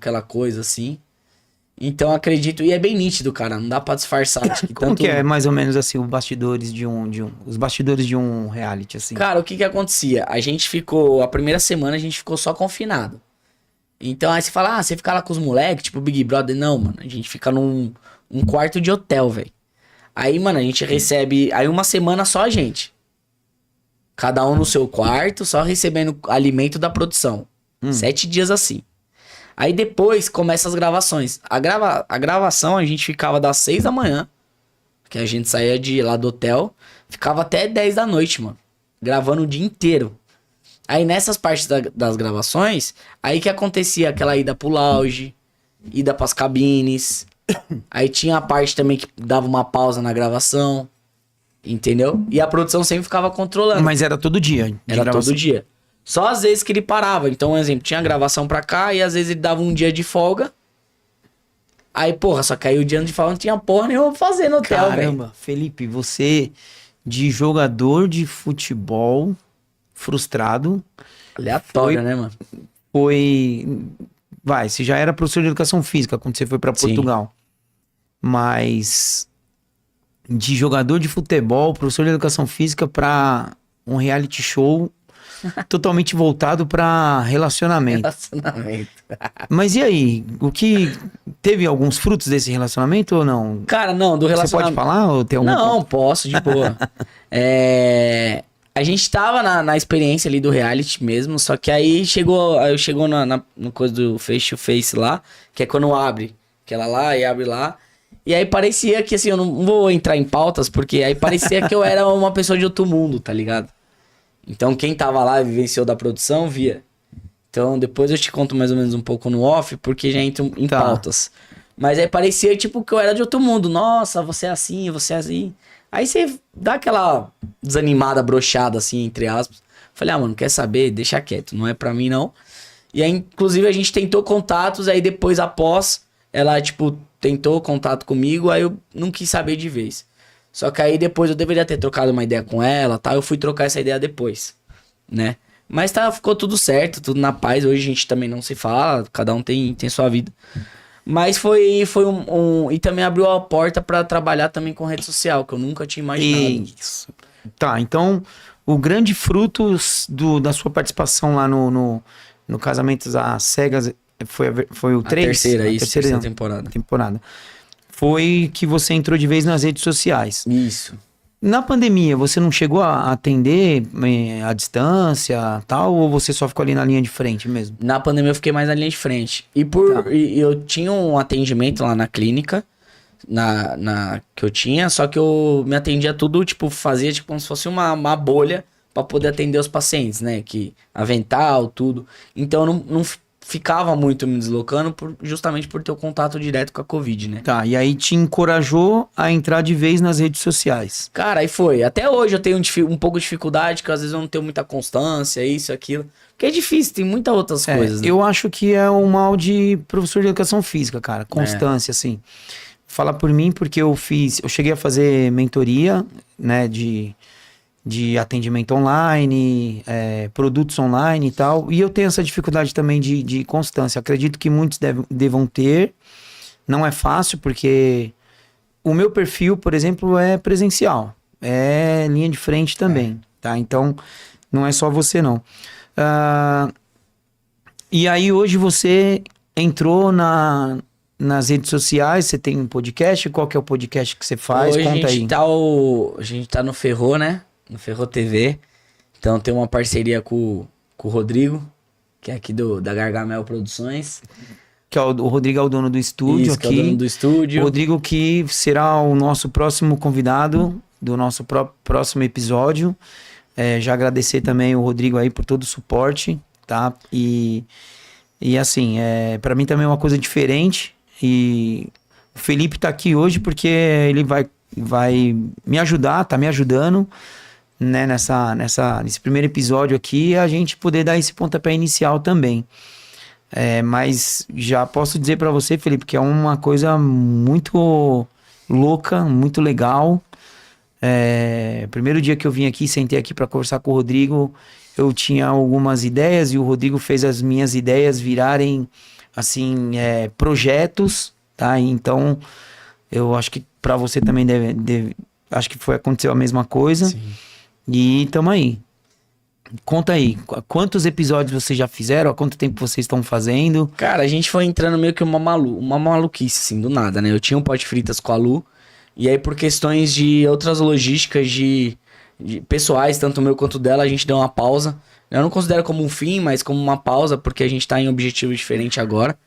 aquela coisa assim. Então acredito, e é bem nítido, cara, não dá pra disfarçar. Acho que Como tanto... que é mais ou menos assim os bastidores os bastidores de um reality assim? Cara, o que que acontecia? A gente ficou, a primeira semana a gente ficou só confinado. Então aí você fala, você fica lá com os moleques, tipo Big Brother. Não, mano, a gente fica um quarto de hotel, velho. Aí, mano, a gente recebe, aí uma semana só a gente. Cada um no seu quarto, só recebendo alimento da produção. 7 dias assim. Aí depois começa as gravações. A gravação a gente ficava das 6 da manhã, que a gente saía de lá do hotel, ficava até 10 da noite, mano. Gravando o dia inteiro. Aí nessas partes das gravações, aí que acontecia aquela ida pro lounge, ida pras cabines. Aí tinha a parte também que dava uma pausa na gravação, entendeu? E a produção sempre ficava controlando. Mas era todo dia. Era gravação. todo dia. Só às vezes que ele parava. Então, por exemplo, tinha gravação pra cá e às vezes ele dava um dia de folga. Aí, porra, só que aí o dia de folga não tinha porra nenhuma pra fazer no hotel, velho. Caramba, Felipe, você de jogador de futebol frustrado Aleatório, foi- né, mano? você já era professor de educação física quando você foi pra Sim. Portugal. Mas de jogador de futebol, professor de educação física pra um reality show totalmente voltado pra relacionamento. Relacionamento. Mas e aí? O que teve alguns frutos desse relacionamento ou não? Cara, não, do Você relacionamento... pode falar ou tem algum Não, posso, de boa. A gente tava na experiência ali do reality mesmo, só que aí chegou no coisa do face to face lá, que é quando abre, que ela lá e abre lá. E aí parecia que, assim, eu não vou entrar em pautas, porque aí parecia que eu era uma pessoa de outro mundo, tá ligado? Então quem tava lá e vivenciou da produção, via. Então depois eu te conto mais ou menos um pouco no off, porque já entro em Tá. pautas. Mas aí parecia, tipo, que eu era de outro mundo. Nossa, você é assim, você é assim. Aí você dá aquela desanimada, broxada, assim, entre aspas. Falei, mano, quer saber? Deixa quieto, não é pra mim, não. E aí, inclusive, a gente tentou contatos, aí depois, após, ela, tipo, tentou contato comigo, aí eu não quis saber de vez. Só que aí depois eu deveria ter trocado uma ideia com ela, tá? Eu fui trocar essa ideia depois, né? Mas tá, ficou tudo certo, tudo na paz. Hoje a gente também não se fala, cada um tem sua vida. Mas foi e também abriu a porta pra trabalhar também com rede social, que eu nunca tinha imaginado. Isso. Tá, então o grande fruto da sua participação lá no Casamentos às Cegas foi o 3? Terceira temporada. Foi que você entrou de vez nas redes sociais. Isso. Na pandemia, você não chegou a atender à distância tal, ou você só ficou ali na linha de frente mesmo? Na pandemia eu fiquei mais na linha de frente. E e eu tinha um atendimento lá na clínica, que eu tinha, só que eu me atendia tudo, tipo, fazia tipo como se fosse uma bolha pra poder atender os pacientes, né? Que avental, tudo. Então eu não ficava muito me deslocando justamente por ter o contato direto com a Covid, né? Tá, e aí te encorajou a entrar de vez nas redes sociais. Cara, aí foi. Até hoje eu tenho um pouco de dificuldade, que às vezes eu não tenho muita constância, isso, aquilo. Porque é difícil, tem muitas outras coisas, né? Eu acho que é um mal de professor de educação física, cara. Constância, assim. Fala por mim, porque eu cheguei a fazer mentoria, né, de atendimento online, produtos online e tal. E eu tenho essa dificuldade também de constância. Acredito que muitos devam ter. Não é fácil, porque o meu perfil, por exemplo, é presencial. É linha de frente também, tá? Então, não é só você, não. E aí, hoje você entrou nas redes sociais, você tem um podcast? Qual que é o podcast que você faz? Hoje Conta aí. a gente tá no Ferrou, né? No Ferrou TV. Então tem uma parceria com o Rodrigo, que é aqui da Gargamel Produções. Que é o Rodrigo é o dono do estúdio Isso, aqui. que é o dono do estúdio. Rodrigo que será o nosso próximo convidado do nosso próximo episódio. Já agradecer também o Rodrigo aí por todo o suporte, tá? E assim, para mim também é uma coisa diferente. E o Felipe tá aqui hoje porque ele vai me ajudar, tá me ajudando, né, nesse primeiro episódio aqui, a gente poder dar esse pontapé inicial também. Mas já posso dizer para você, Felipe, que é uma coisa muito louca, muito legal. Primeiro dia que eu vim aqui, sentei aqui para conversar com o Rodrigo, eu tinha algumas ideias e o Rodrigo fez as minhas ideias virarem assim, projetos, tá? Então, eu acho que pra você também acho que aconteceu a mesma coisa. Sim. E tamo aí. Conta aí, quantos episódios vocês já fizeram? Há quanto tempo vocês estão fazendo? Cara, a gente foi entrando meio que uma maluquice, assim, do nada, né? Eu tinha um Pode Fritas com a Lu, e aí por questões de outras logísticas de pessoais, tanto meu quanto dela, a gente deu uma pausa. Eu não considero como um fim, mas como uma pausa, porque a gente tá em objetivo diferente agora.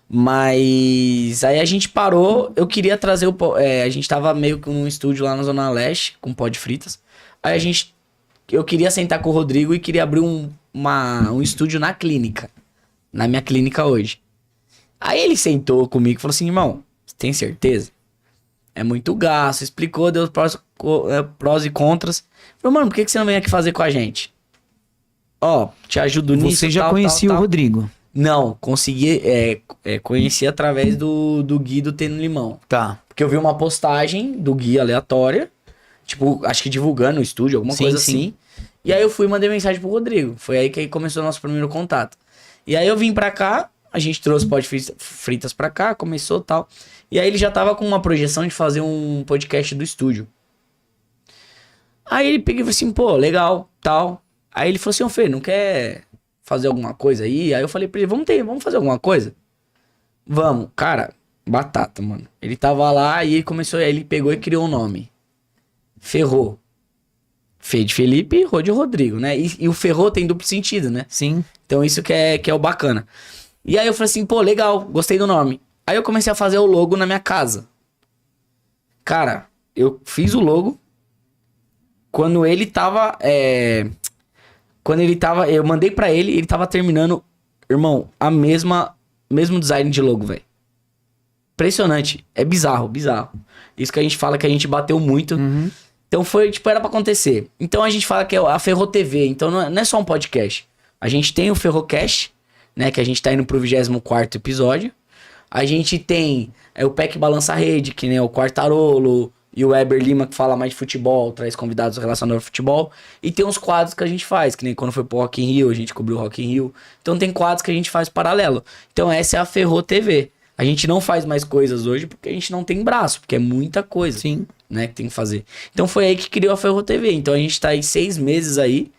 Mas aí a gente parou, eu queria trazer a gente tava meio que num estúdio lá na Zona Leste, com Pode Fritas. Aí eu queria sentar com o Rodrigo e queria abrir um estúdio na clínica. Na minha clínica hoje. Aí ele sentou comigo e falou assim, irmão, você tem certeza? É muito gasto, explicou, deu prós e contras. Falei, mano, por que você não vem aqui fazer com a gente? Ó, te ajudo nisso. Você já conhecia o Rodrigo? Não, conheci através do Gui do Tênis Limão. Tá. Porque eu vi uma postagem do Gui aleatória, tipo, acho que divulgando o estúdio, alguma coisa assim. E aí eu fui e mandei mensagem pro Rodrigo. Foi aí que começou o nosso primeiro contato. E aí eu vim pra cá, a gente trouxe Pode Fritas pra cá, começou e tal. E aí ele já tava com uma projeção de fazer um podcast do estúdio. Aí ele pegou e falou assim, pô, legal, tal. Aí ele falou assim, ô Fê, não quer fazer alguma coisa aí? Aí eu falei pra ele, vamos fazer alguma coisa? Vamos. Cara, batata, mano. Ele tava lá e ele pegou e criou um nome. Ferrou. Fê de Felipe, Rô de Rodrigo, né? E o ferrou tem duplo sentido, né? Sim. Então isso que é o bacana. E aí eu falei assim, pô, legal, gostei do nome. Aí eu comecei a fazer o logo na minha casa. Cara, eu fiz o logo. Quando ele tava... eu mandei pra ele tava terminando, irmão, mesmo design de logo, velho. Impressionante. É bizarro. Isso que a gente fala que a gente bateu muito. Uhum. Então foi, tipo, era pra acontecer. Então a gente fala que é a Ferro TV. Então não é só um podcast. A gente tem o Ferrocast, né? Que a gente tá indo pro 24º episódio. A gente tem o PEC Balança Rede, que nem o Quartarolo, e o Weber Lima, que fala mais de futebol, traz convidados relacionados ao futebol. E tem uns quadros que a gente faz, que nem quando foi pro Rock in Rio, a gente cobriu o Rock in Rio. Então tem quadros que a gente faz paralelo. Então essa é a Ferro TV. A gente não faz mais coisas hoje porque a gente não tem braço, porque é muita coisa. Sim. Né, que tem que fazer. Então foi aí que criou a Ferro TV. Então a gente tá aí 6 meses aí.